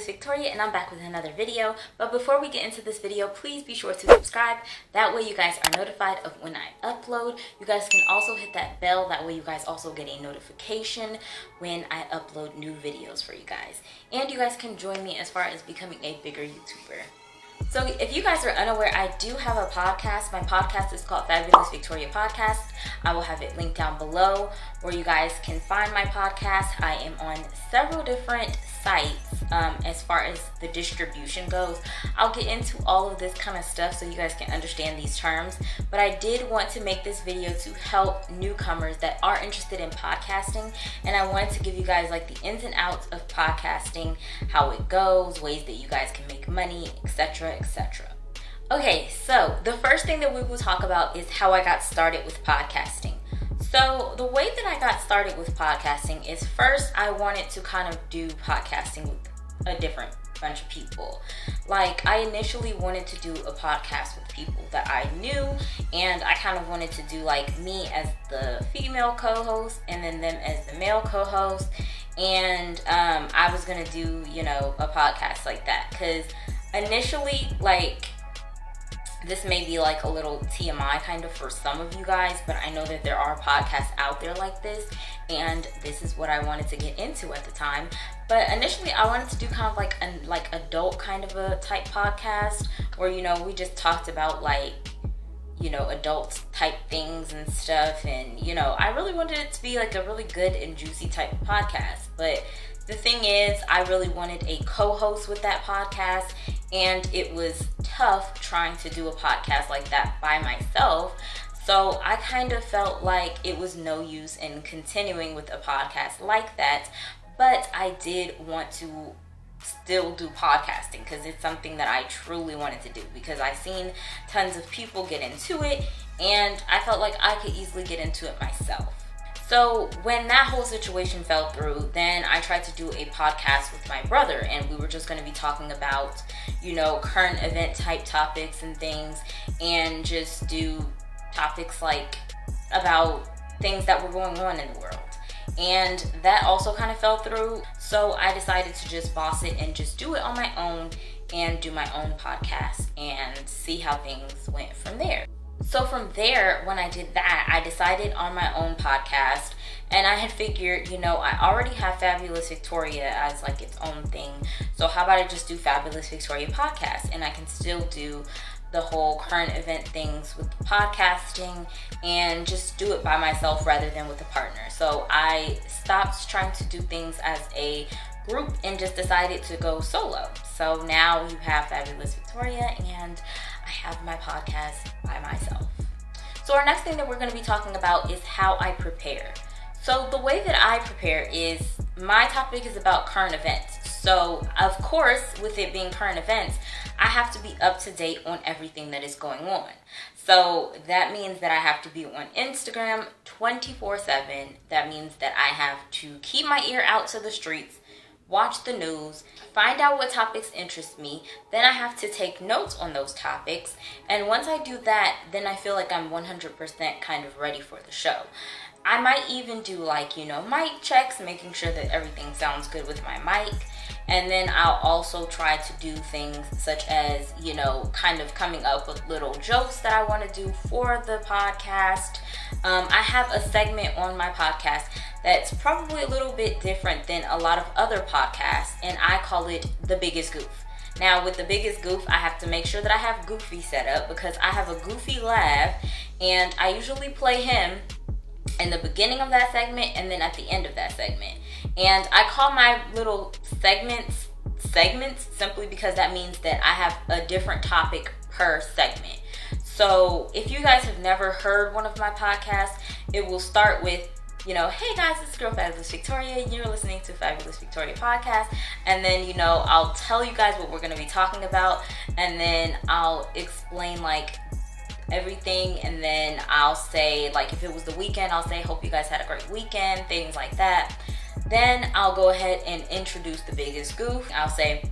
Victoria, and I'm back with another video. But before we get into this video, please be sure to subscribe. That way you guys are notified of when I upload. You guys can also hit that bell. That way you guys also get a notification when I upload new videos for you guys. And you guys can join me as far as becoming a bigger YouTuber. So if you guys are unaware, I do have a podcast. My podcast is called Fabulous Victoria Podcast. I will have it linked down below where you guys can find my podcast. I am on several different sites as far as the distribution goes. I'll get into all of this kind of stuff so you guys can understand these terms. But I did want to make this video to help newcomers that are interested in podcasting. And I wanted to give you guys like the ins and outs of podcasting, how it goes, ways that you guys can make money, etc. etc. Okay, so the first thing that we will talk about is how I got started with podcasting. So the way that I got started with podcasting is first I wanted to kind of do podcasting with a different bunch of people. Like I initially wanted to do a podcast with people that I knew, and I kind of wanted to do like me as the female co-host and then them as the male co-host, and I was gonna do, you know, a podcast like that because initially, like, this may be like a little TMI kind of for some of you guys, but I know that there are podcasts out there like this, and this is what I wanted to get into at the time. But initially I wanted to do kind of like an adult kind of a type podcast where, you know, we just talked about like, you know, adult type things and stuff, and, you know, I really wanted it to be like a really good and juicy type of podcast. But the thing is, I really wanted a co-host with that podcast, and it was tough trying to do a podcast like that by myself. So I kind of felt like it was no use in continuing with a podcast like that. But I did want to still do podcasting because it's something that I truly wanted to do, because I've seen tons of people get into it, and I felt like I could easily get into it myself. So when that whole situation fell through, then I tried to do a podcast with my brother, and we were just going to be talking about, you know, current event type topics and things, and just do topics like about things that were going on in the world. And that also kind of fell through. So I decided to just boss it and just do it on my own and do my own podcast and see how things went from there. So from there, when I did that, I decided on my own podcast, and I had figured, you know, I already have Fabulous Victoria as like its own thing. So how about I just do Fabulous Victoria Podcast, and I can still do the whole current event things with podcasting and just do it by myself rather than with a partner. So I stopped trying to do things as a group and just decided to go solo. So now you have Fabulous Victoria, and I have my podcast by myself. So our next thing that we're going to be talking about is how I prepare. So the way that I prepare is, my topic is about current events. So of course, with it being current events, I have to be up to date on everything that is going on. So that means that I have to be on Instagram 24/7. That means that I have to keep my ear out to the streets, watch the news, find out what topics interest me. Then I have to take notes on those topics. And once I do that, then I feel like I'm 100% kind of ready for the show. I might even do like, you know, mic checks, making sure that everything sounds good with my mic. And then I'll also try to do things such as, you know, kind of coming up with little jokes that I want to do for the podcast. I have a segment on my podcast that's probably a little bit different than a lot of other podcasts, and I call it The Biggest Goof. Now with The Biggest Goof, I have to make sure that I have Goofy set up, because I have a Goofy laugh, and I usually play him in the beginning of that segment and then at the end of that segment. And I call my little segments simply because that means that I have a different topic per segment. So if you guys have never heard one of my podcasts, it will start with, you know, hey guys, it's girl Fabulous Victoria, you're listening to Fabulous Victoria Podcast. And then, you know, I'll tell you guys what we're going to be talking about, and then I'll explain like everything, and then I'll say, like, if it was the weekend, I'll say hope you guys had a great weekend, things like that. Then I'll go ahead and introduce the biggest goof. I'll say,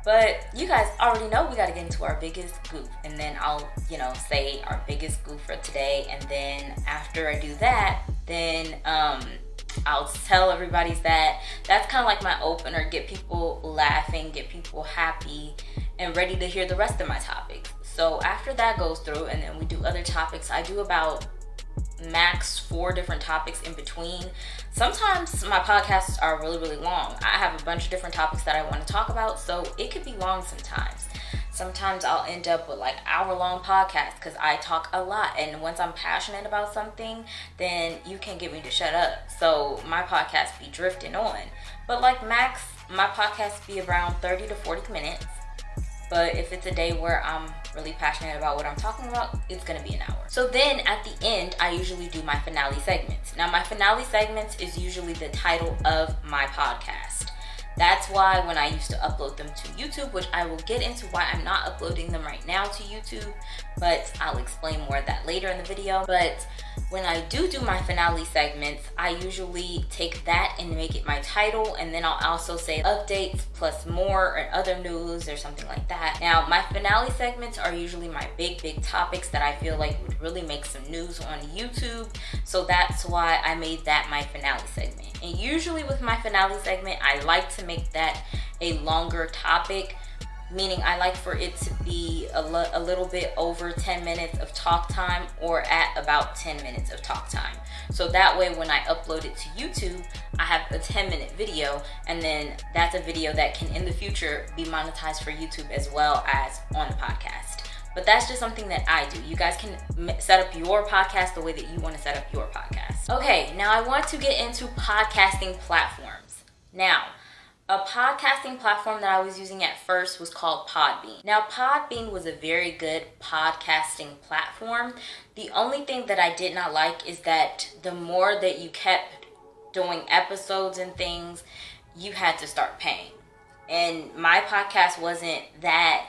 but you guys already know we got to get into our biggest goof, and then I'll, you know, say our biggest goof for today. And then after I do that, then I'll tell everybody that. That's kind of like my opener, get people laughing, get people happy, and ready to hear the rest of my topics. So after that goes through, and then we do other topics, I do about max 4 different topics in between. Sometimes my podcasts are really, really long. I have a bunch of different topics that I want to talk about, so it could be long sometimes. Sometimes I'll end up with like hour-long podcasts because I talk a lot, and once I'm passionate about something, then you can't get me to shut up. So my podcast be drifting on. But like max, my podcast be around 30 to 40 minutes. But if it's a day where I'm really passionate about what I'm talking about, it's gonna be an hour. So then at the end, I usually do my finale segments. Now my finale segments is usually the title of my podcast. That's why when I used to upload them to YouTube, which I will get into why I'm not uploading them right now to YouTube, but I'll explain more of that later in the video. But when I do my finale segments, I usually take that and make it my title, and then I'll also say updates plus more or other news or something like that. Now my finale segments are usually my big topics that I feel like would really make some news on YouTube, so that's why I made that my finale segment. And usually with my finale segment, I like to make that a longer topic, meaning I like for it to be a little bit over 10 minutes of talk time, or at about 10 minutes of talk time. So that way when I upload it to YouTube, I have a 10-minute video, and then that's a video that can in the future be monetized for YouTube as well as on the podcast. But that's just something that I do. You guys can set up your podcast the way that you want to set up your podcast. Okay, now I want to get into podcasting platforms. Now, a podcasting platform that I was using at first was called Podbean. Now, Podbean was a very good podcasting platform. The only thing that I did not like is that the more that you kept doing episodes and things, you had to start paying. And my podcast wasn't that,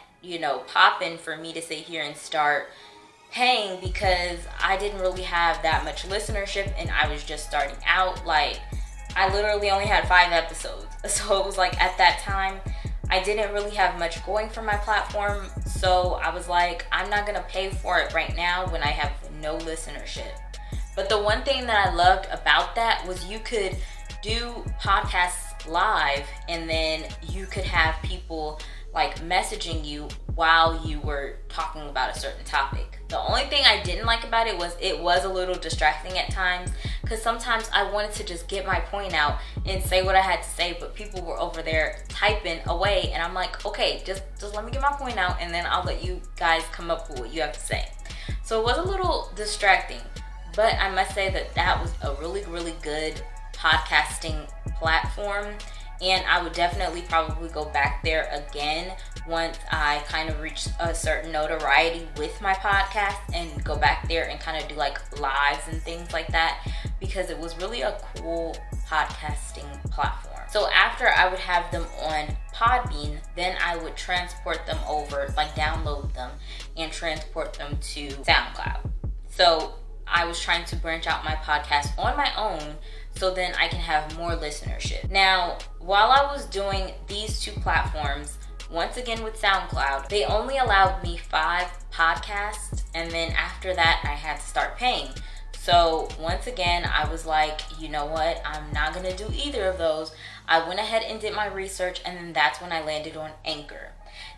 popping for me to sit here and start paying, because I didn't really have that much listenership and I was just starting out. Like, I literally only had 5 episodes. So it was like at that time, I didn't really have much going for my platform. So I was like, I'm not gonna pay for it right now when I have no listenership. But the one thing that I loved about that was you could do podcasts live, and then you could have people like messaging you while you were talking about a certain topic. The only thing I didn't like about it was a little distracting at times, because sometimes I wanted to just get my point out and say what I had to say, but people were over there typing away, and I'm like, okay, just let me get my point out, and then I'll let you guys come up with what you have to say. So it was a little distracting, but I must say that was a really, really good podcasting platform. And I would definitely probably go back there again once I kind of reach a certain notoriety with my podcast, and go back there and kind of do like lives and things like that, because it was really a cool podcasting platform. So after I would have them on Podbean, then I would transport them over, like download them and transport them to SoundCloud. So I was trying to branch out my podcast on my own, so then I can have more listenership. Now, while I was doing these 2 platforms, once again with SoundCloud, they only allowed me 5 podcasts, and then after that, I had to start paying. So once again, I was like, you know what? I'm not gonna do either of those. I went ahead and did my research, and then that's when I landed on Anchor.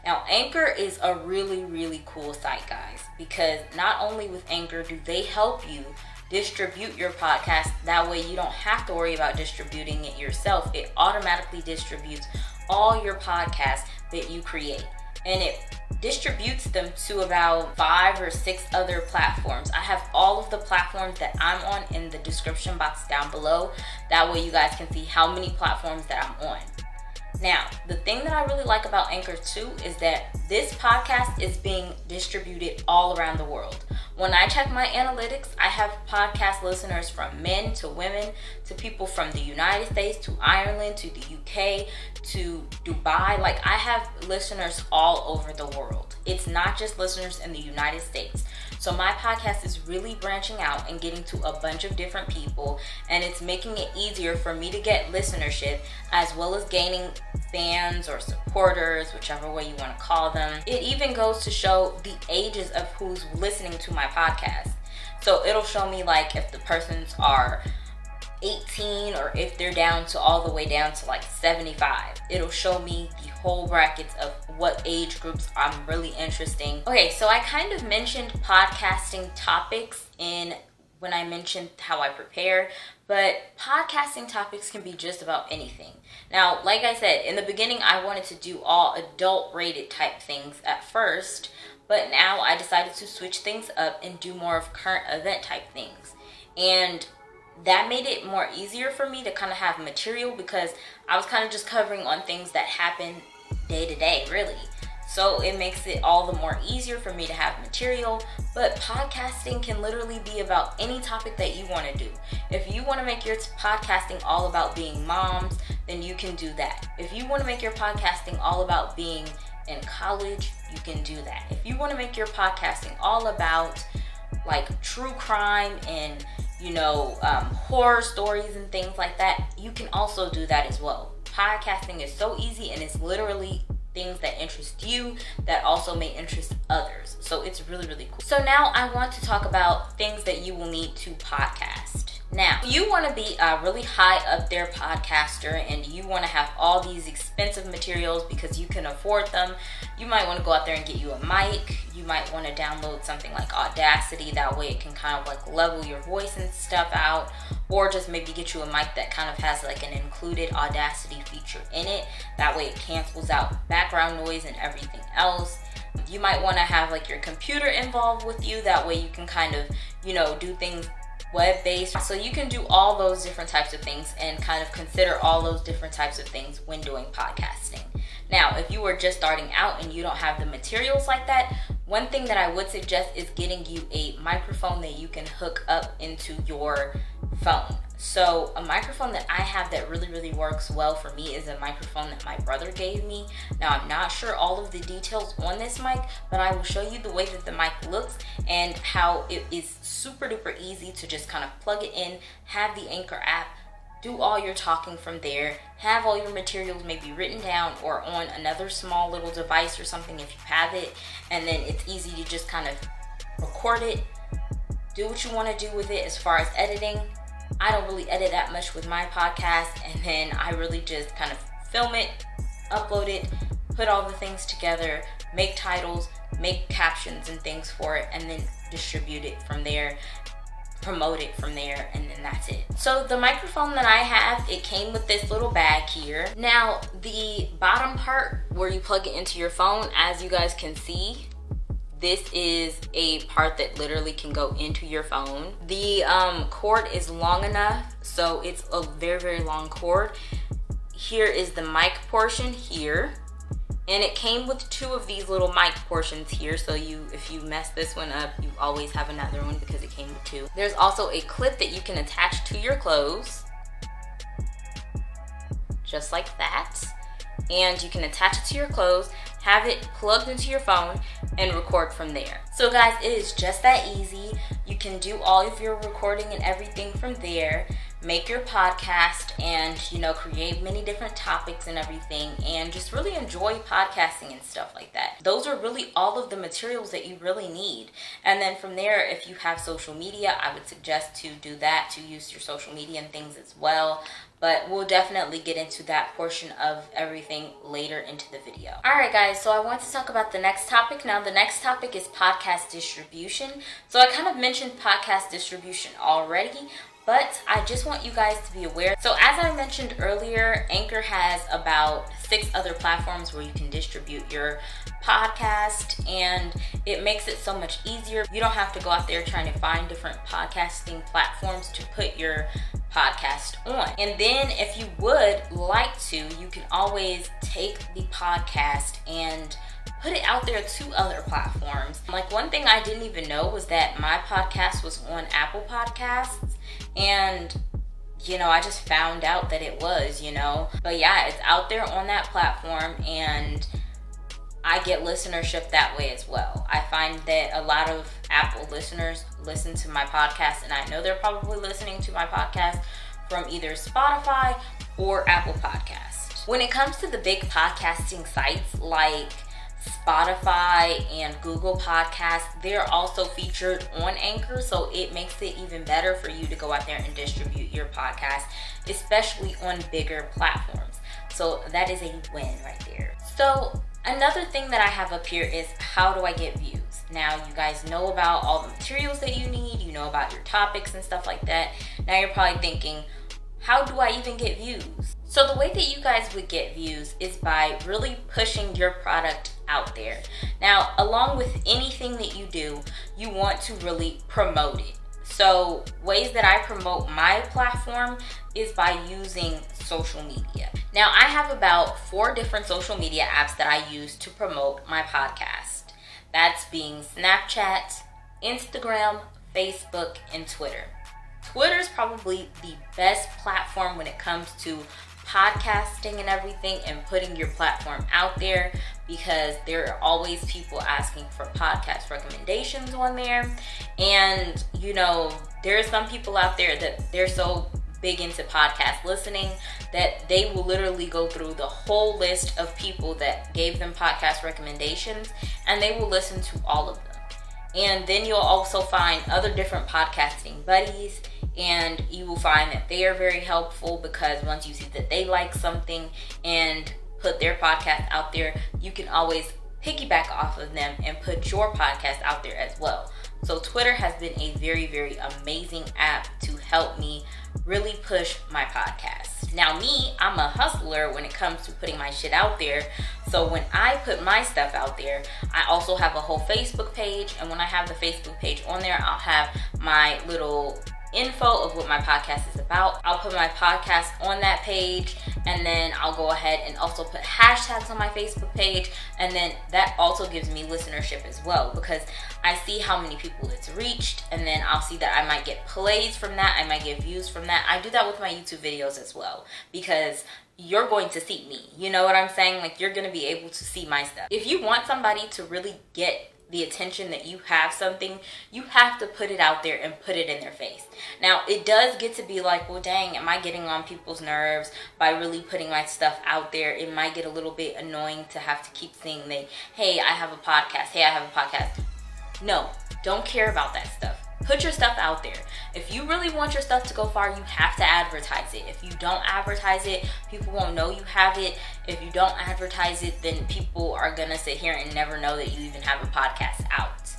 Now, Anchor is a really, really cool site, guys, because not only with Anchor do they help you distribute your podcast, that way you don't have to worry about distributing it yourself. It automatically distributes all your podcasts that you create, and it distributes them to about 5 or 6 other platforms. I have all of the platforms that I'm on in the description box down below. That way you guys can see how many platforms that I'm on. Now, the thing that I really like about Anchor too is that this podcast is being distributed all around the world. When I check my analytics, I have podcast listeners from men to women to people from the United States to Ireland to the UK to Dubai. Like, I have listeners all over the world. It's not just listeners in the United States. So my podcast is really branching out and getting to a bunch of different people, and it's making it easier for me to get listenership, as well as gaining fans or supporters, whichever way you want to call them. It even goes to show the ages of who's listening to my podcast. So it'll show me like if the persons are 18, or if they're down to all the way down to like 75. It'll show me the whole brackets of what age groups I'm really interesting. Okay, so I kind of mentioned podcasting topics when I mentioned how I prepare, but podcasting topics can be just about anything. Now, like I said, in the beginning, I wanted to do all adult rated type things at first, but now I decided to switch things up and do more of current event type things. And that made it more easier for me to kind of have material, because I was kind of just covering on things that happen day to day, really. So it makes it all the more easier for me to have material. But podcasting can literally be about any topic that you want to do. If you want to make your podcasting all about being moms, then you can do that. If you want to make your podcasting all about being in college, you can do that. If you want to make your podcasting all about like true crime and horror stories and things like that, you can also do that as well. Podcasting is so easy, and it's literally things that interest you that also may interest others. So it's really, really cool. So now I want to talk about things that you will need to podcast. Now, you want to be a really high up there podcaster, and you want to have all these expensive materials because you can afford them. You might want to go out there and get you a mic. You might want to download something like Audacity. That way it can kind of like level your voice and stuff out. Or just maybe get you a mic that kind of has like an included Audacity feature in it. That way it cancels out background noise and everything else. You might want to have like your computer involved with you. That way you can kind of, do things web-based. So you can do all those different types of things and kind of consider all those different types of things when doing podcasting. Now, if you are just starting out and you don't have the materials like that, one thing that I would suggest is getting you a microphone that you can hook up into your phone. So a microphone that I have that really, really works well for me is a microphone that my brother gave me. Now, I'm not sure all of the details on this mic, but I will show you the way that the mic looks and how it is super duper easy to just kind of plug it in, have the Anchor app, do all your talking from there, have all your materials maybe written down or on another small little device or something if you have it, and then it's easy to just kind of record it, do what you want to do with it as far as editing. I don't really edit that much with my podcast, and then I really just kind of film it, upload it, put all the things together, make titles, make captions and things for it, and then distribute it from there, promote it from there, and then that's it. So the microphone that I have, it came with this little bag here. Now, the bottom part where you plug it into your phone, as you guys can see, this is a part that literally can go into your phone. The cord is long enough, so it's a very, very long cord. Here is the mic portion here. And it came with two of these little mic portions here, so if you mess this one up, you always have another one because it came with two. There's also a clip that you can attach to your clothes, just like that. And you can attach it to your clothes, have it plugged into your phone, and record from there. So guys, it is just that easy. You can do all of your recording and everything from there. Make your podcast and, create many different topics and everything, and just really enjoy podcasting and stuff like that. Those are really all of the materials that you really need. And then from there, if you have social media, I would suggest to do that, to use your social media and things as well. But we'll definitely get into that portion of everything later into the video. All right, guys, so I want to talk about the next topic. Now, the next topic is podcast distribution. So I kind of mentioned podcast distribution already, but I just want you guys to be aware. So as I mentioned earlier, Anchor has about 6 other platforms where you can distribute your podcast, and it makes it so much easier. You don't have to go out there trying to find different podcasting platforms to put your podcast on. And then if you would like to, you can always take the podcast and put it out there to other platforms. Like, one thing I didn't even know was that my podcast was on Apple Podcasts, and I just found out that it was, But yeah, it's out there on that platform, and I get listenership that way as well. I find that a lot of Apple listeners listen to my podcast, and I know they're probably listening to my podcast from either Spotify or Apple Podcasts. When it comes to the big podcasting sites like Spotify and Google Podcasts, they're also featured on Anchor, so it makes it even better for you to go out there and distribute your podcast, especially on bigger platforms. So that is a win right there. So another thing that I have up here is, how do I get views? Now, you guys know about all the materials that you need, you know about your topics and stuff like that. Now you're probably thinking, how do I even get views? So the way that you guys would get views is by really pushing your product out there. Now, along with anything that you do, you want to really promote it. So ways that I promote my platform is by using social media. Now, I have about 4 different social media apps that I use to promote my podcast. That's being Snapchat, Instagram, Facebook, and Twitter. Twitter is probably the best platform when it comes to podcasting and everything and putting your platform out there, because there are always people asking for podcast recommendations on there. And you know, there are some people out there that they're so big into podcast listening that they will literally go through the whole list of people that gave them podcast recommendations, and they will listen to all of them. And then you'll also find other different podcasting buddies, and you will find that they are very helpful, because once you see that they like something and put their podcast out there, you can always piggyback off of them and put your podcast out there as well. So Twitter has been a very, very amazing app to help me really push my podcast. Now me, I'm a hustler when it comes to putting my shit out there. So when I put my stuff out there, I also have a whole Facebook page. And when I have the Facebook page on there, I'll have my little info of what my podcast is about. I'll put my podcast on that page, and then I'll go ahead and also put hashtags on my Facebook page, and then that also gives me listenership as well, because I see how many people it's reached, and then I'll see that I might get plays from that, I might get views from that. I do that with my YouTube videos as well, because you're going to see me, you know what I'm saying? Like, you're going to be able to see my stuff. If you want somebody to really get the attention that you have something, you have to put it out there and put it in their face. Now, it does get to be like, well, dang, am I getting on people's nerves by really putting my stuff out there? It might get a little bit annoying to have to keep saying that, hey, I have a podcast, hey, I have a podcast. No, don't care about that stuff. Put your stuff out there. If you really want your stuff to go far, you have to advertise it. If you don't advertise it, people won't know you have it. If you don't advertise it, then people are gonna sit here and never know that you even have a podcast out.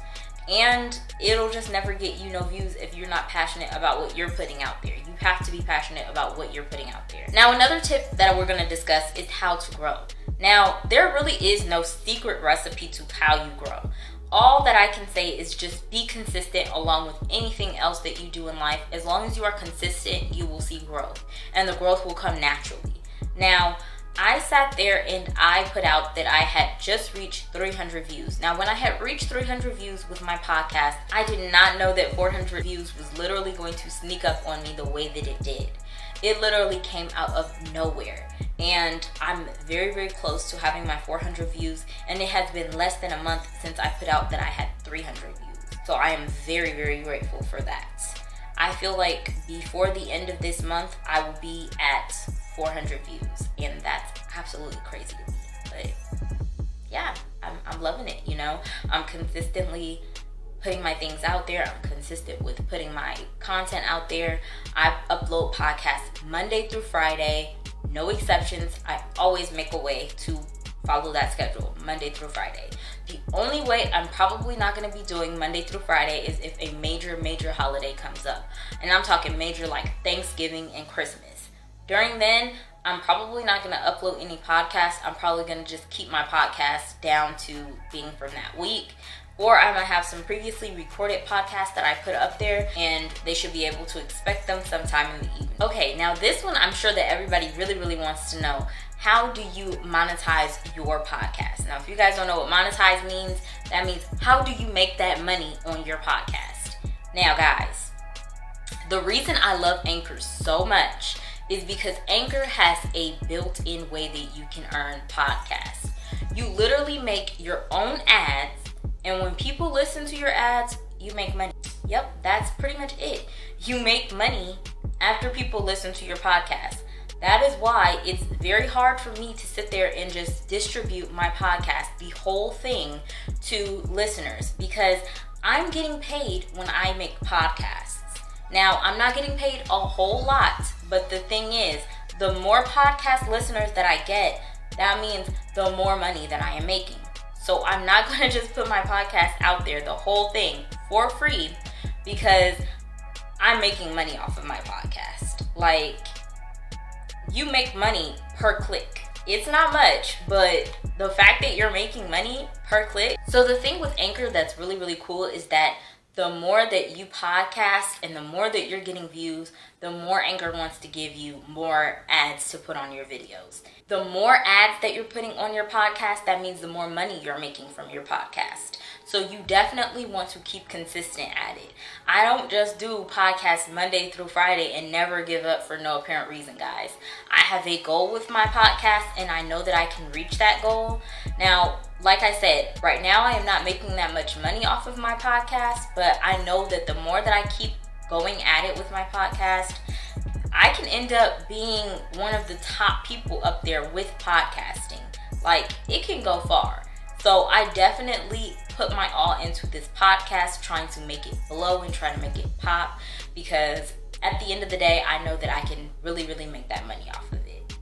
And it'll just never get you no views if you're not passionate about what you're putting out there. You have to be passionate about what you're putting out there. Now, another tip that we're gonna discuss is how to grow. Now, there really is no secret recipe to how you grow. All that I can say is just be consistent along with anything else that you do in life. As long as you are consistent, you will see growth, and the growth will come naturally. Now, I sat there and I put out that I had just reached 300 views. Now, when I had reached 300 views with my podcast, I did not know that 400 views was literally going to sneak up on me the way that it did. It literally came out of nowhere. And I'm very, very close to having my 400 views, and it has been less than a month since I put out that I had 300 views. So I am very, very grateful for that. I feel like before the end of this month, I will be at 400 views, and that's absolutely crazy to me. But yeah, I'm loving it, you know? I'm consistently putting my things out there. I'm consistent with putting my content out there. I upload podcasts Monday through Friday. No exceptions. I always make a way to follow that schedule, Monday through Friday. The only way I'm probably not going to be doing Monday through Friday is if a major holiday comes up. And I'm talking major like Thanksgiving and Christmas. During then, I'm probably not going to upload any podcasts. I'm probably going to just keep my podcast down to being from that week. Or I might have some previously recorded podcasts that I put up there, and they should be able to expect them sometime in the evening. Okay, now this one I'm sure that everybody really wants to know. How do you monetize your podcast? Now, if you guys don't know what monetize means, that means how do you make that money on your podcast? Now, guys, the reason I love Anchor so much is because Anchor has a built-in way that you can earn podcasts. You literally make your own ads, and when people listen to your ads, you make money. Yep, that's pretty much it. You make money after people listen to your podcast. That is why it's very hard for me to sit there and just distribute my podcast, the whole thing, to listeners, because I'm getting paid when I make podcasts. Now, I'm not getting paid a whole lot, but the thing is, the more podcast listeners that I get, that means the more money that I am making. So I'm not going to just put my podcast out there, the whole thing, for free, because I'm making money off of my podcast. Like, you make money per click. It's not much, but the fact that you're making money per click. So the thing with Anchor that's really, really cool is that the more that you podcast and the more that you're getting views, the more Anchor wants to give you more ads to put on your videos. The more ads that you're putting on your podcast, that means the more money you're making from your podcast. So you definitely want to keep consistent at it. I don't just do podcasts Monday through Friday and never give up for no apparent reason, guys. I have a goal with my podcast and I know that I can reach that goal. Now, like I said, right now I am not making that much money off of my podcast, but I know that the more that I keep going at it with my podcast, I can end up being one of the top people up there with podcasting. Like, it can go far. So I definitely put my all into this podcast, trying to make it blow and try to make it pop, because at the end of the day, I know that I can really, really make that money off of it.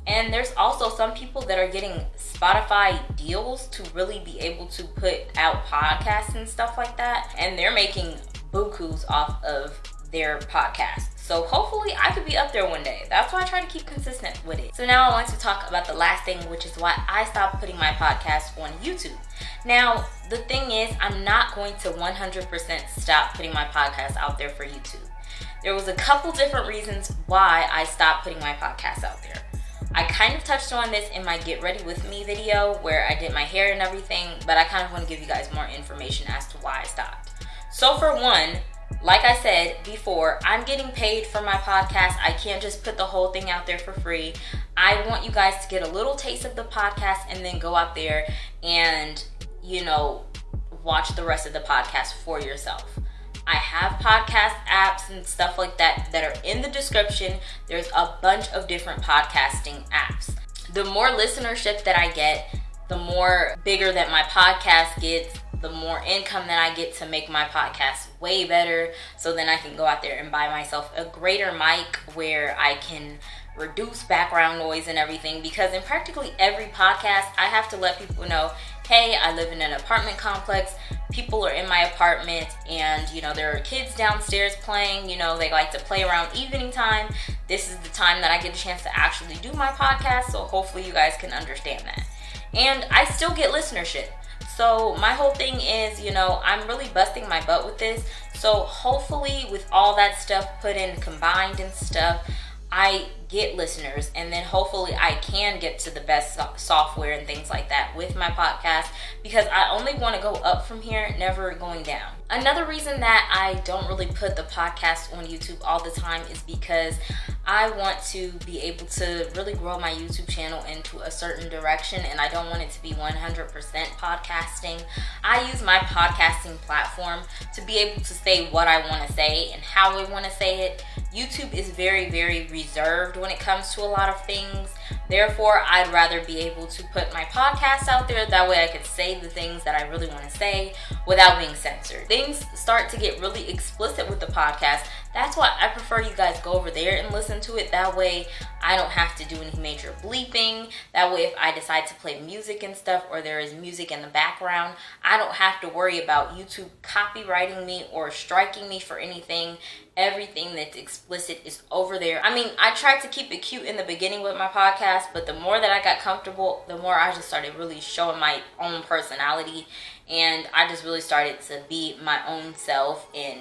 And there's also some people that are getting Spotify deals to really be able to put out podcasts and stuff like that. And they're making bukus off of their podcast. So hopefully I could be up there one day. That's why I try to keep consistent with it. So now I want to talk about the last thing, which is why I stopped putting my podcast on YouTube. Now, the thing is, I'm not going to 100% stop putting my podcast out there for YouTube. There was a couple different reasons why I stopped putting my podcast out there. I kind of touched on this in my Get Ready With Me video where I did my hair and everything, but I kind of want to give you guys more information as to why I stopped. So for one, like I said before, I'm getting paid for my podcast. I can't just put the whole thing out there for free. I want you guys to get a little taste of the podcast and then go out there and, watch the rest of the podcast for yourself. I have podcast apps and stuff like that are in the description. There's a bunch of different podcasting apps. The more listenership that I get, the more bigger that my podcast gets, the more income that I get to make my podcast way better. So then I can go out there and buy myself a greater mic where I can reduce background noise and everything, because in practically every podcast I have to let people know, hey, I live in an apartment complex. People are in my apartment and, there are kids downstairs playing, they like to play around evening time. This is the time that I get a chance to actually do my podcast. So hopefully you guys can understand that. And I still get listenership. So my whole thing is, I'm really busting my butt with this. So hopefully with all that stuff put in combined and stuff, I get listeners, and then hopefully I can get to the best software and things like that with my podcast, because I only want to go up from here, never going down. Another reason that I don't really put the podcast on YouTube all the time is because I want to be able to really grow my YouTube channel into a certain direction, and I don't want it to be 100% podcasting. I use my podcasting platform to be able to say what I want to say and how I want to say it. YouTube is very, very reserved when it comes to a lot of things. Therefore, I'd rather be able to put my podcast out there. That way I could say the things that I really want to say without being censored. Things start to get really explicit with the podcast. That's why I prefer you guys go over there and listen to it. That way I don't have to do any major bleeping. That way if I decide to play music and stuff, or there is music in the background, I don't have to worry about YouTube copywriting me or striking me for anything. Everything that's explicit is over there. I mean, I tried to keep it cute in the beginning with my podcast, but the more that I got comfortable, the more I just started really showing my own personality, and I just really started to be my own self and,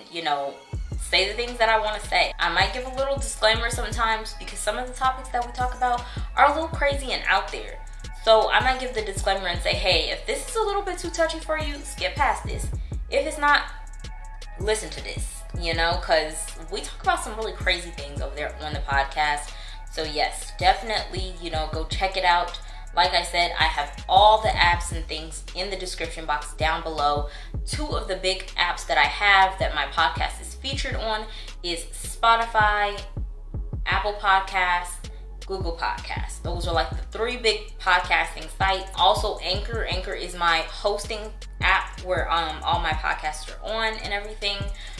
say the things that I want to say. I might give a little disclaimer sometimes because some of the topics that we talk about are a little crazy and out there. So I might give the disclaimer and say, hey, if this is a little bit too touchy for you, skip past this. If it's not, listen to this. Because we talk about some really crazy things over there on the podcast. So yes, definitely, go check it out. Like I said, I have all the apps and things in the description box down below. 2 of the big apps that I have that my podcast is featured on is Spotify, Apple Podcasts, Google Podcast. Those are like the 3 big podcasting sites. Also Anchor. Anchor is my hosting app where all my podcasts are on and everything.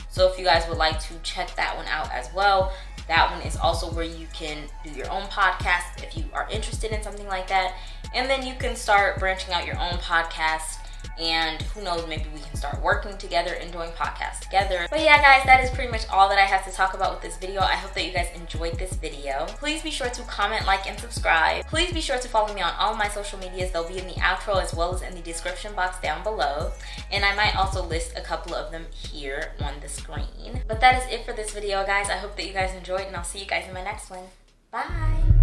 So if you guys would like to check that one out as well, that one is also where you can do your own podcast if you are interested in something like that. And then you can start branching out your own podcast. And who knows, maybe we can start working together and doing podcasts together. But yeah, guys, that is pretty much all that I have to talk about with this video. I hope that you guys enjoyed this video. Please be sure to comment, like, and subscribe. Please be sure to follow me on all my social medias. They'll be in the outro as well as in the description box down below. And I might also list a couple of them here on the screen. But that is it for this video, guys. I hope that you guys enjoyed, and I'll see you guys in my next one. Bye!